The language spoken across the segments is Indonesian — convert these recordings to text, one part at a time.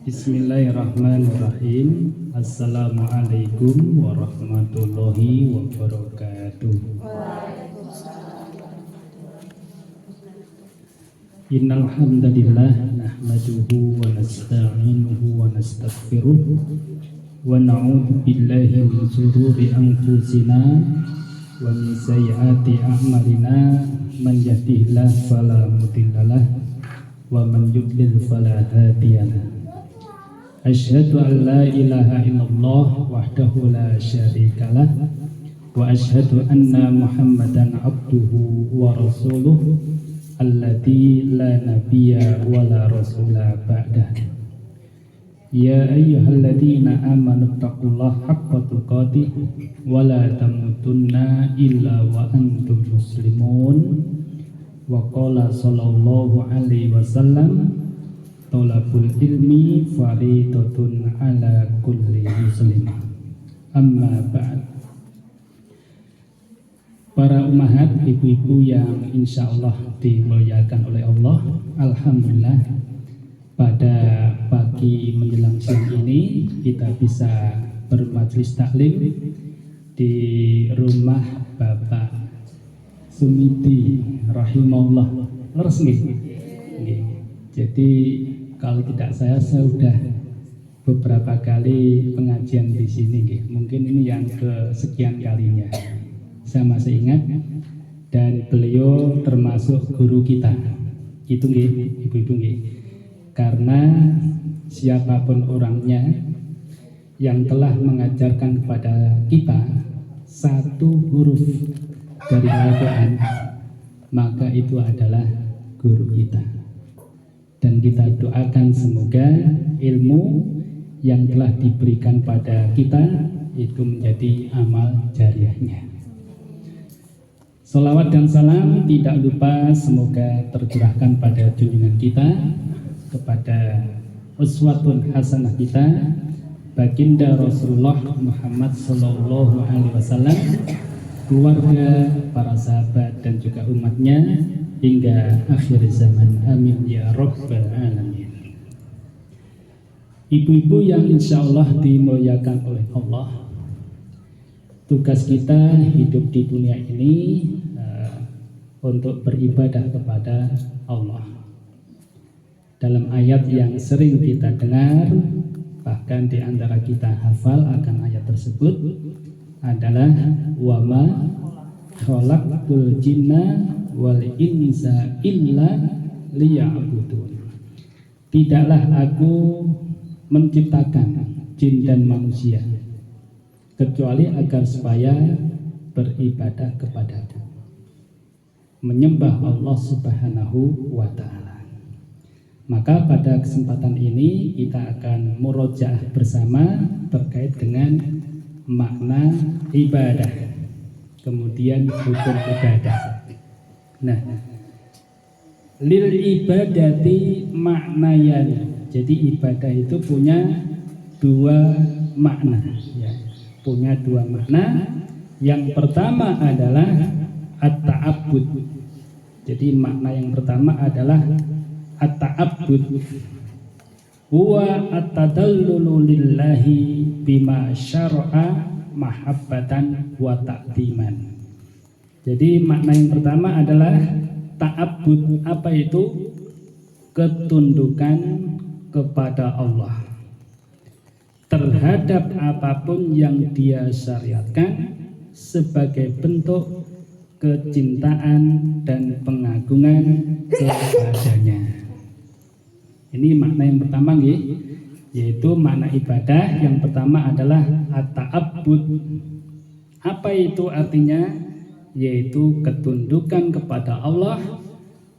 Bismillahirrahmanirrahim. Assalamualaikum warahmatullahi wabarakatuh. Innal hamdalillah nahmaduhu wa nasta'inuhu wa nastaghfiruh wa na'udzu billahi min shururi anfusina wa min sayyiati a'malina man yahdihillahu fala mudhillalah wa man yudlil fala hadiyalah. Asyhadu an la ilaha illallah wahdahu la syarikalah wa asyhadu anna Muhammadan abduhu wa rasuluh alladzi la nabiyya wa la rasula ba'dah. Ya ayyuhalladzina amanu taqullaha haqqa tuqatih wa la tamutunna illa wa antum muslimun. Wa qala sallallahu alaihi wasallam, tolabul ilmi faridatun ala kulli muslim. Amma ba'd. Para ummahat, ibu-ibu yang insya Allah dimuliakan oleh Allah, alhamdulillah pada pagi menjelang siang ini kita bisa bermajlis taklim di rumah Bapak Sumidi rahimahullah. Leres nggih? Jadi kalau tidak saya sudah beberapa kali pengajian di sini nggih. Mungkin ini yang kesekian kalinya. Saya masih ingat, dan beliau termasuk guru kita. Itu nggih, ibu-ibu nggih. Karena siapapun orangnya yang telah mengajarkan kepada kita satu huruf dari Al-Quran, maka itu adalah guru kita. Dan kita doakan semoga ilmu yang telah diberikan pada kita itu menjadi amal jariahnya. Salawat dan salam tidak lupa semoga tercurahkan pada junjungan kita, kepada uswatun hasanah kita, baginda Rasulullah Muhammad sallallahu alaihi wasallam, keluarga, para sahabat dan juga umatnya hingga akhir zaman. Amin ya rabbal alamin. Ibu-ibu yang insya Allah dimuliakan oleh Allah, tugas kita hidup di dunia ini untuk beribadah kepada Allah. Dalam ayat yang sering kita dengar, bahkan di antara kita hafal akan ayat tersebut adalah wa ma khalaqtul jinna wal insa illa liya'budun. Tidaklah aku menciptakan jin dan manusia kecuali agar supaya beribadah kepadaku, menyembah Allah Subhanahu wa ta'ala. Maka pada kesempatan ini kita akan murojaah bersama terkait dengan makna ibadah, kemudian hukum ibadah. Nah, lil ibadati maknayan. Jadi ibadah itu punya dua makna, ya. Punya dua makna. Yang pertama adalah at-ta'abbud. Jadi makna yang pertama adalah at-ta'abbud. Huwa at-tadallulu lillahi bima syara'a mahabbatan wa ta'ziman. Jadi makna yang pertama adalah ta'abbud. Apa itu? Ketundukan kepada Allah terhadap apapun yang Dia syariatkan sebagai bentuk kecintaan dan pengagungan kepadanya. Ini makna yang pertama nggih, yaitu makna ibadah. Yang pertama adalah at-ta'abbud. Apa itu artinya? Yaitu ketundukan kepada Allah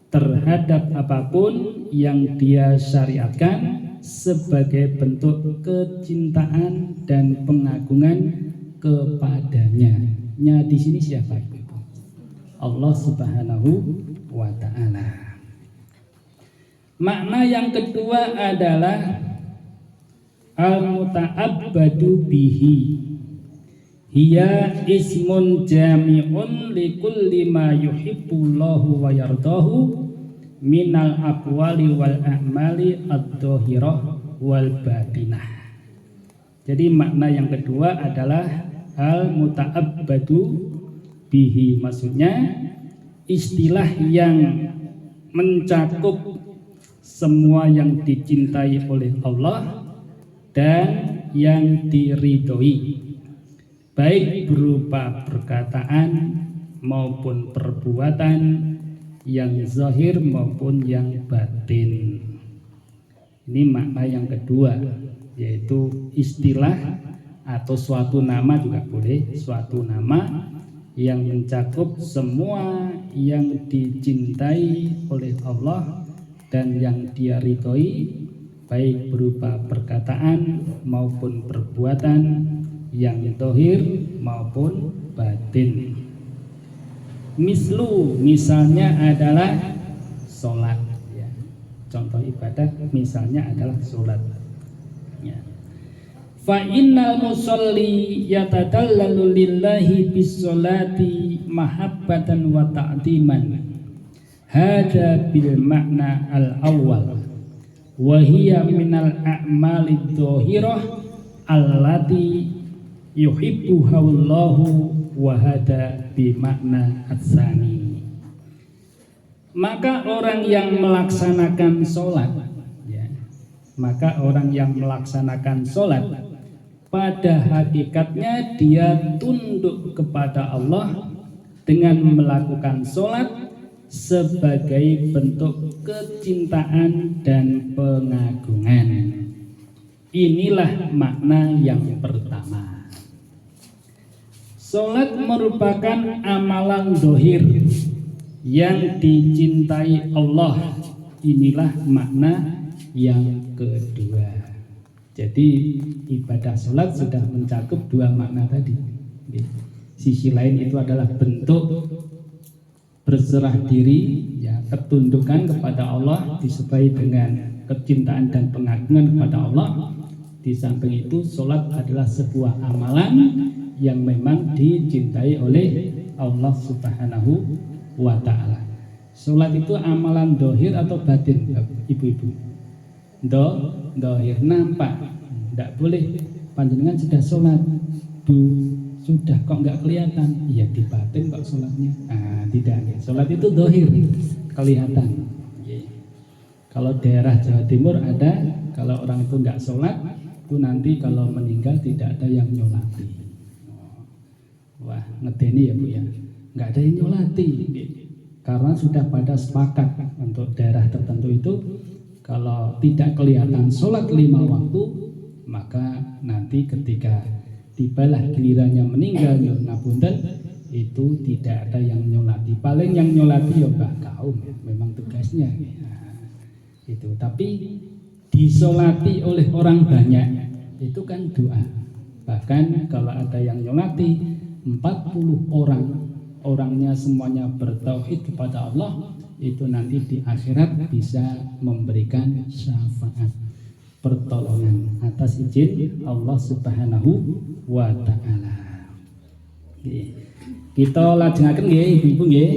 terhadap apapun yang Dia syariatkan sebagai bentuk kecintaan dan pengagungan kepadanya. Nya di sini siapa itu? Allah Subhanahu wa ta'ala. Makna yang kedua adalah al-muta'abbadu bihi. Hiya ismun jami'un likulli ma yuhibbullahu wa yardahu minal aqwali wal a'mali ad-dhahirah wal batinah. Jadi makna yang kedua adalah al muta'abbadu bihi, maksudnya istilah yang mencakup semua yang dicintai oleh Allah dan yang diridhoi, baik berupa perkataan maupun perbuatan, yang zahir maupun yang batin. Ini makna yang kedua, yaitu istilah atau suatu nama juga boleh, suatu nama yang mencakup semua yang dicintai oleh Allah dan yang dia ridhoi, baik berupa perkataan maupun perbuatan, yang zahir maupun batin. Mislu, misalnya adalah sholat, ya. Contoh ibadah misalnya adalah sholat, ya. Fa innal musalli yatadallalu lillahi bis sholati mahabbatan wa ta'ziman. Hada bil makna al awal wa hiya minal a'malid dhahirah allati yuhibbuha Allahu wa hada bi makna atsani. Maka orang yang melaksanakan sholat, ya, maka orang yang melaksanakan sholat pada hakikatnya dia tunduk kepada Allah dengan melakukan sholat sebagai bentuk kecintaan dan pengagungan. Inilah makna yang pertama. Sholat merupakan amalan zahir yang dicintai Allah. Inilah makna yang kedua. Jadi ibadah sholat sudah mencakup dua makna tadi. Sisi lain itu adalah bentuk berserah diri, ya, ketundukan kepada Allah disertai dengan kecintaan dan pengagungan kepada Allah. Di samping itu sholat adalah sebuah amalan yang memang dicintai oleh Allah Subhanahu wa ta'ala. Sholat itu amalan dohir atau batin, ibu-ibu? Dohir, nampak. Tidak boleh panjenengan sudah sholat, sudah kok nggak kelihatan, iya di batin kok sholatnya. Tidak, sholat itu dohir, kelihatan. Kalau daerah Jawa Timur ada, kalau orang itu nggak sholat, itu nanti kalau meninggal tidak ada yang nyolati. Wah, ngedeni ya Bu ya, nggak ada yang nyolati, karena sudah pada sepakat untuk daerah tertentu itu kalau tidak kelihatan sholat 5 waktu, maka nanti ketika tibalah gilirannya meninggal nyuwun ngapunten, itu tidak ada yang nyolati. Paling yang nyolati ya mbah kaum, memang tugasnya. Itu, tapi disolati oleh orang banyak itu kan doa. Bahkan kalau ada yang nyolati 40 orang, orangnya semuanya bertauhid kepada Allah, itu nanti di akhirat bisa memberikan syafaat, pertolongan atas izin Allah Subhanahu wa ta'ala. Kita lajengaken nggih ibu-ibu nggih.